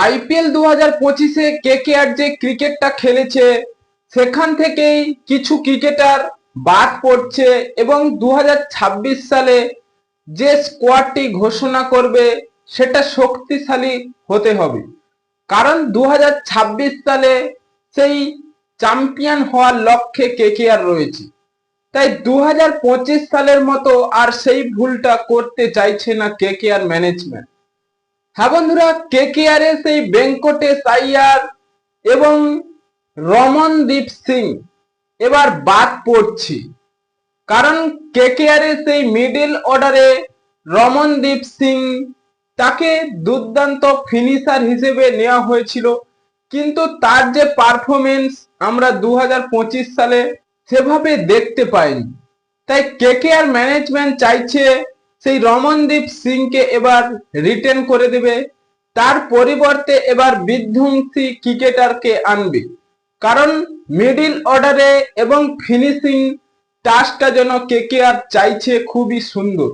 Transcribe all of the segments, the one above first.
IPL 2025-এ KKR যে ক্রিকেটটা খেলেছে সেখান থেকেই কিছু ক্রিকেটার বাদ পড়ছে এবং 2026 সালে যে স্কোয়াডটি ঘোষণা করবে সেটা শক্তিশালী হতে হবে। কারণ 2026 সালে সেই চ্যাম্পিয়ন হওয়ার লক্ষ্যে কেকেআর রয়েছে। তাই 2025 সালের মতো আর সেই ভুলটা করতে চাইছে না কেকেআর ম্যানেজমেন্ট। হ্যাঁ বন্ধুরা, কেকেআর এর সেই ভেঙ্কটেশ আইয়ার এবং রমনদীপ সিং এবার বাদ পড়ছে। কারণ কেকেআর এর সেই মিডল অর্ডারে রমনদীপ সিং তাকে দুর্দান্ত ফিনিশার হিসেবে নেওয়া হয়েছিল, কিন্তু তার যে পারফরমেন্স আমরা 2025 সালে সেভাবে দেখতে পাইনি। তাই কেকেআর ম্যানেজমেন্ট চাইছে সেই রমনদীপ সিংকে এবার রিটেন করে দেবে, তার পরিবর্তে এবার বিধ্বংসী ক্রিকেটারকে আনবে। কারণ মিডল অর্ডারে এবং ফিনিশিং টাচটা যেন কেকেআর চাইছে খুবই সুন্দর।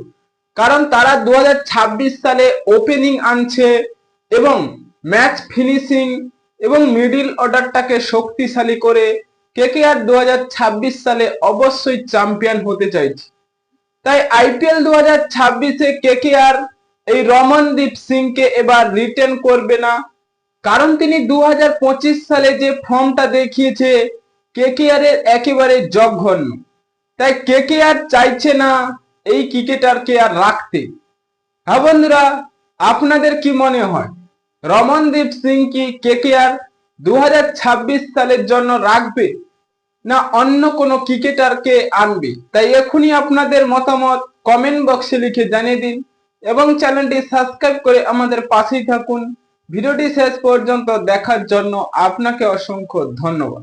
কারণ তারা 2026 সালে ওপেনিং আনছে এবং ম্যাচ ফিনিশিং এবং মিডল অর্ডারটাকে শক্তিশালী করে কেকেআর 2026 সালে অবশ্যই চ্যাম্পিয়ন হতে চাইছে। তাই আইপিএল 2026-এ কেকেআর এই রমনদীপ সিংকে এবার রিটেন করবে না। কারণ তিনি 2025 সালে যে ফর্মটা দেখিয়েছে কেকেআর এর একেবারে জঘন্য। তাই কেকেআর চাইছে না এই ক্রিকেটারকে আর রাখতে। হ্যাঁ বন্ধুরা, আপনাদের কি মনে হয়, রমনদীপ সিং কি কেকেআর 2026 সালের জন্য রাখবে না অন্য কোনো ক্রিকেটারকে আনবে? তাই এখনই আপনাদের মতামত কমেন্ট বক্সে লিখে জানিয়ে দিন এবং চ্যানেলটি সাবস্ক্রাইব করে আমাদের পাশেই থাকুন। ভিডিওটি শেষ পর্যন্ত দেখার জন্য আপনাকে অসংখ্য ধন্যবাদ।